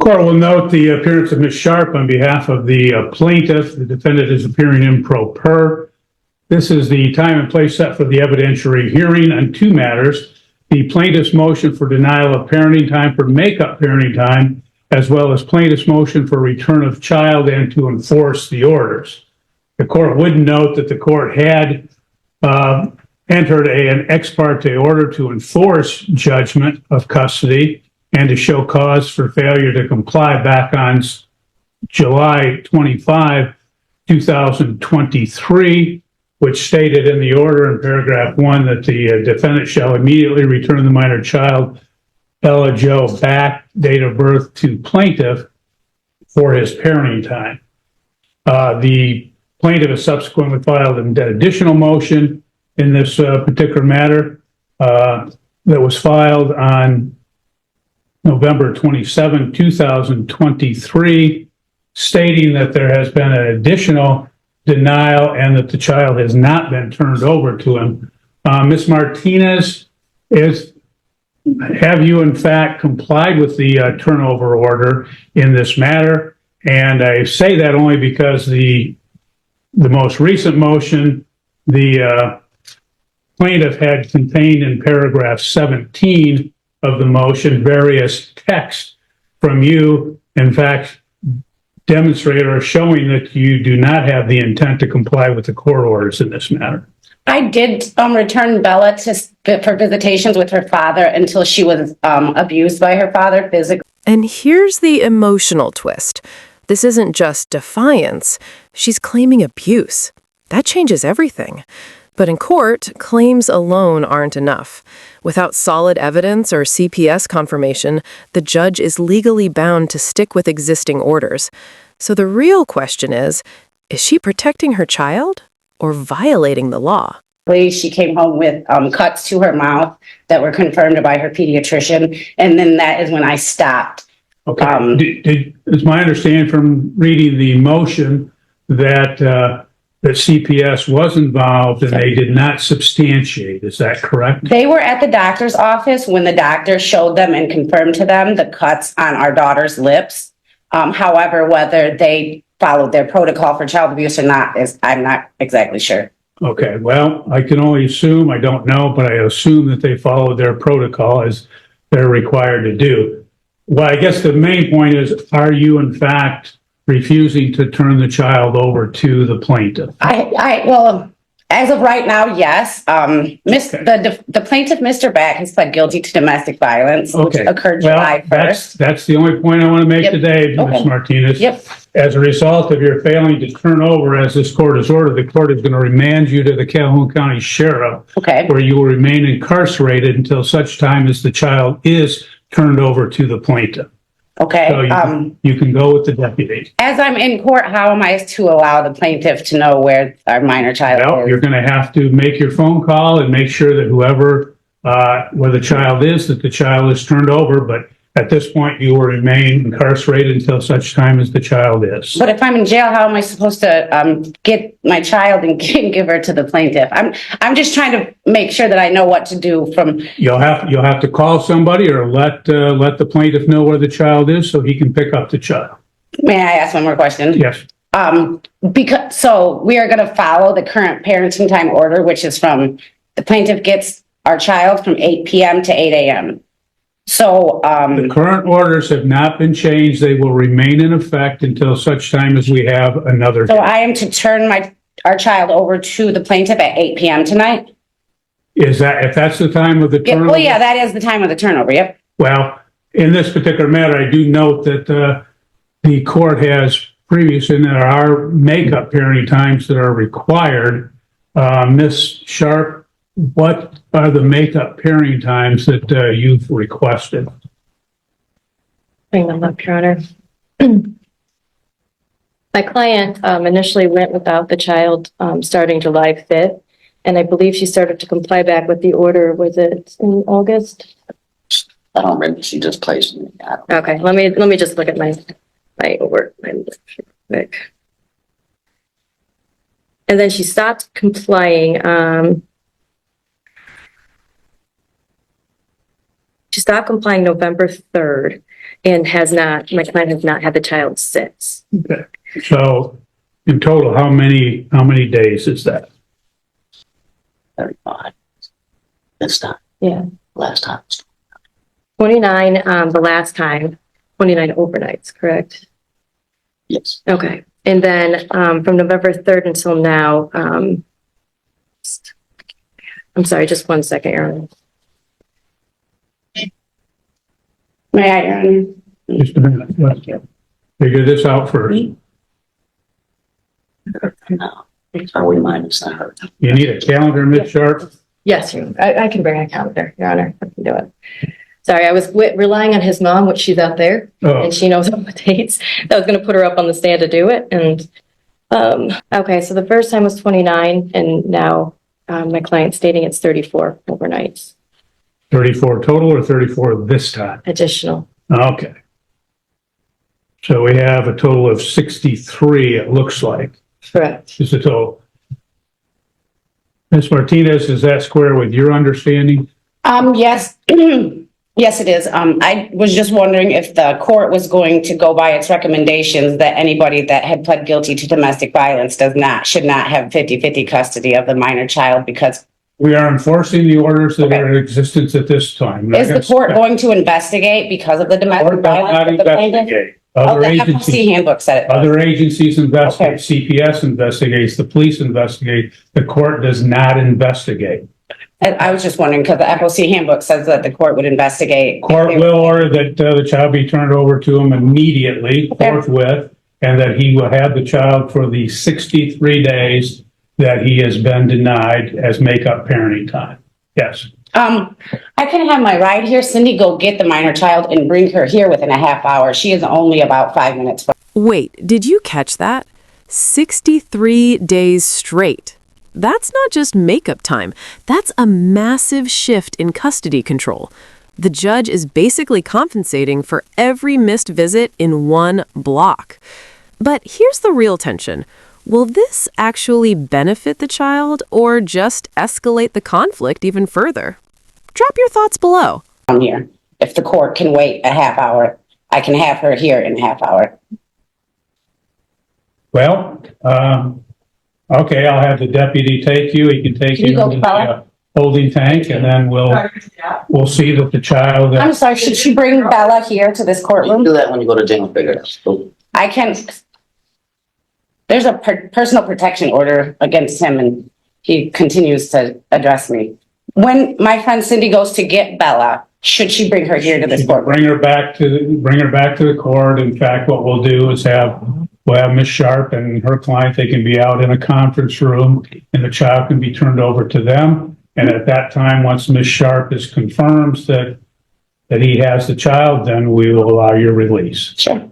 Court will note the appearance of Ms. Sharp on behalf of the plaintiff. The defendant is appearing in pro per. This is the time and place set for the evidentiary hearing on two matters: the plaintiff's motion for denial of parenting time for make-up parenting time, as well as plaintiff's motion for return of child and to enforce the orders. The court would note that the court had entered an ex parte order to enforce judgment of custody and to show cause for failure to comply back on July 25, 2023, which stated in the order in paragraph 1 that the defendant shall immediately return the minor child, Ella Joe, back, date of birth, to plaintiff for his parenting time. The plaintiff has subsequently filed an additional motion in this particular matter that was filed on November 27, 2023, stating that there has been an additional denial and that the child has not been turned over to him. Ms. Martinez, have you in fact complied with the turnover order in this matter? And I say that only because the most recent motion, the plaintiff had contained in paragraph 17 of the motion various texts from you, in fact, demonstrate or showing that you do not have the intent to comply with the court orders in this matter. I did return Bella for visitations with her father until she was abused by her father physically. And here's the emotional twist. This isn't just defiance. She's claiming abuse. That changes everything. But in court, claims alone aren't enough. Without solid evidence or CPS confirmation, the judge is legally bound to stick with existing orders. So the real question is she protecting her child or violating the law? She came home with cuts to her mouth that were confirmed by her pediatrician, and then that is when I stopped. Okay. Is my understanding from reading the motion that that CPS was involved and they did not substantiate. Is that correct? They were at the doctor's office when the doctor showed them and confirmed to them the cuts on our daughter's lips. However, whether they followed their protocol for child abuse or not, I'm not exactly sure. Okay, well, I can only assume, I don't know, but I assume that they followed their protocol as they're required to do. Well, I guess the main point is, are you in fact refusing to turn the child over to the plaintiff? Well, as of right now, yes. The plaintiff, Mr. Back, has pled guilty to domestic violence, which occurred July 1st. That's the only point I want to make today, Ms. Martinez. Yep. As a result of your failing to turn over, as this court has ordered, the court is going to remand you to the Calhoun County Sheriff, where you will remain incarcerated until such time as the child is turned over to the plaintiff. Okay. So you can go with the deputy. As I'm in court, how am I to allow the plaintiff to know where our minor child is? You're going to have to make your phone call and make sure that whoever, where the child is, that the child is turned over. But at this point, you will remain incarcerated until such time as the child is. But if I'm in jail, how am I supposed to get my child and give her to the plaintiff? I'm just trying to make sure that I know what to do. You'll have to call somebody or let the plaintiff know where the child is so he can pick up the child. May I ask one more question? Yes. So we are going to follow the current parenting time order, which is from the plaintiff gets our child from 8 p.m. to 8 a.m. So the current orders have not been changed. They will remain in effect until such time as we have another. So I am to turn our child over to the plaintiff at 8 p.m. tonight? Is that, if that's the time of the turnover? Well, yeah, that is the time of the turnover, yep. Well, in this particular matter, I do note that the court has previously, and there are make-up parenting times that are required. Ms. Sharp, what are the make-up parenting times that you've requested? Bring them up, Your Honor. My client initially went without the child starting July 5th, and I believe she started to comply back with the order. Was it in August? I don't remember. She just placed me. Okay, let me just look at my work. Quick. And then she stopped complying. She stopped complying November 3rd. and my client has not had the child since. Okay. So in total, how many days is that? 35. This time. Yeah. Last time. 29, the last time, 29 overnights, correct? Yes. Okay. And then, from November 3rd until now, I'm sorry, just 1 second, Your Honor. May I, Your Honor? Just a minute. Let's figure this out first. No. Are we minus that? You need a calendar, Ms. Sharp? Yes, I can bring a calendar, Your Honor. I can do it. Sorry, I was relying on his mom, which she's out there, Oh, and she knows all the dates. I was going to put her up on the stand to do it. And, okay, so the first time was 29, and now my client's stating it's 34 overnights 34 total or 34 this time? additional. Okay. So we have a total of 63, it looks like, Correct. is the total. Ms. Martinez, is that square with your understanding? Yes, yes, it is. I was just wondering if the court was going to go by its recommendations that anybody that had pled guilty to domestic violence should not have 50-50 custody of the minor child because We are enforcing the orders that are in existence at this time. is the court going to investigate because of the domestic Court does not violence? of the plaintiff? investigate. Oh, Other the FLC agencies, handbook said it. other agencies investigate, CPS investigates, the police investigate, the court does not investigate. I was just wondering because the FLC handbook says that the court would investigate. Court will order that the child be turned over to him immediately, forthwith, and that he will have the child for the 63 days that he has been denied as make-up parenting time. Yes. I can have my ride here. Cindy, go get the minor child and bring her here within a half hour. She is only about 5 minutes from. Wait, did you catch that? 63 days straight. That's not just makeup time. That's a massive shift in custody control. The judge is basically compensating for every missed visit in one block. But here's the real tension. Will this actually benefit the child or just escalate the conflict even further? Drop your thoughts below. Here. If the court can wait a half hour, I can have her here in a half hour. Well, okay, I'll have the deputy take you. He can take Can you you go, to the Bella? holding tank, and then we'll see that the child. I'm sorry, should she bring Bella here to this You courtroom? do that when you go to jail and figure it out. So, I can. There's a personal protection order against him and he continues to address me. When my friend Cindy goes to get Bella, should she bring her here to this courtroom? Bring her back to the court. In fact, what we'll do is we'll have Ms. Sharp and her client, they can be out in a conference room and the child can be turned over to them. And at that time, once Ms. Sharp confirms that he has the child, then we will allow your release. Sure.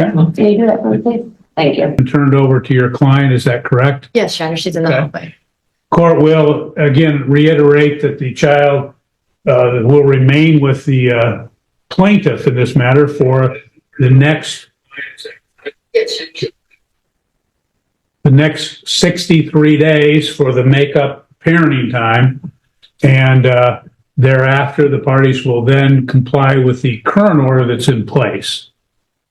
Okay. Can you do that for me, please? Thank you. Turned over to your client, is that correct? Yes, Your Honor, she's in the Okay. hallway. Court will again reiterate that the child will remain with the plaintiff in this matter for the next 63 days for the makeup parenting time. And thereafter, the parties will then comply with the current order that's in place.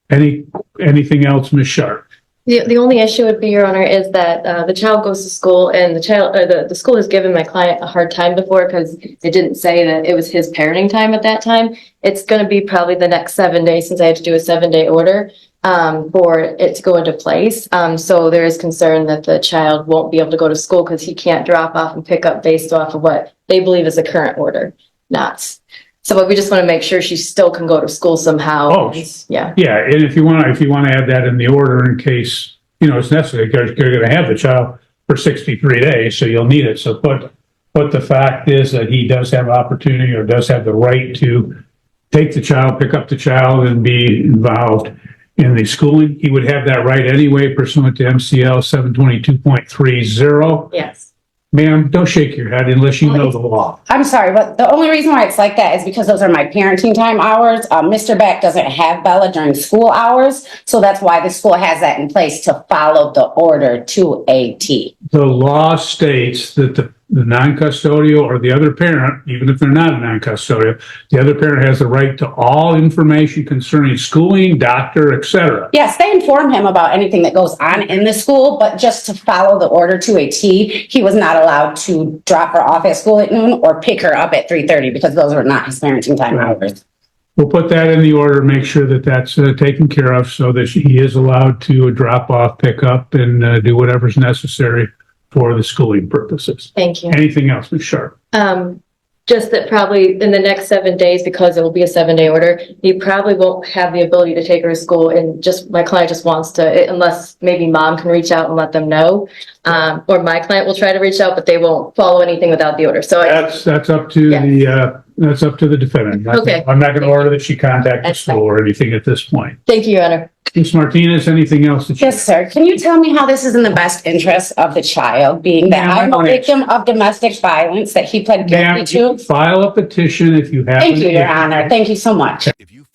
Anything else, Ms. Sharp? The only issue would be, Your Honor, is that the child goes to school and the school has given my client a hard time before because it didn't say that it was his parenting time at that time. It's going to be probably the next 7 days since I have to do a 7-day order for it to go into place. So there is concern that the child won't be able to go to school because he can't drop off and pick up based off of what they believe is a current order, not. So, but we just want to make sure she still can go to school somehow. Oh, yeah. Yeah, and if you want to add that in the order in case, it's necessary, because you're going to have the child for 63 days, so you'll need it. So but the fact is that he does have opportunity or does have the right to take the child, pick up the child and be involved in the schooling. He would have that right anyway pursuant to MCL 722.30. Yes. Ma'am, don't shake your head unless you know the law. I'm sorry, but the only reason why it's like that is because those are my parenting time hours. Mr. Beck doesn't have Bella during school hours, so that's why the school has that in place to follow the order to a T. The law states that the non-custodial or the other parent, even if they're not a non-custodial, the other parent has the right to all information concerning schooling, doctor, etc. Yes, they inform him about anything that goes on in the school, but just to follow the order to a T, he was not allowed to drop her off at school at noon or pick her up at 3:30 because those were not his parenting time hours. We'll put that in the order, make sure that that's taken care of so that he is allowed to drop off, pick up, and do whatever's necessary for the schooling purposes. Thank you. Anything else, Ms. Sharp? Just that probably in the next 7 days, because it will be a 7-day order, you probably won't have the ability to take her to school, and just, my client just wants to, unless maybe mom can reach out and let them know. Or my client will try to reach out, but they won't follow anything without the order. So That's up to that's up to the defendant. Okay. I'm not going to order that she contact the That's school or anything at this point. thank you, Your Honor. Ms. Martinez, anything else that you? Yes, sir. Can you tell me how this is in the best interest of the child, being that Ma'am, I I'm a don't victim of domestic violence that he pled guilty Ma'am, to? file a petition if you have. Thank you, Your Honor. Thank you so much. If you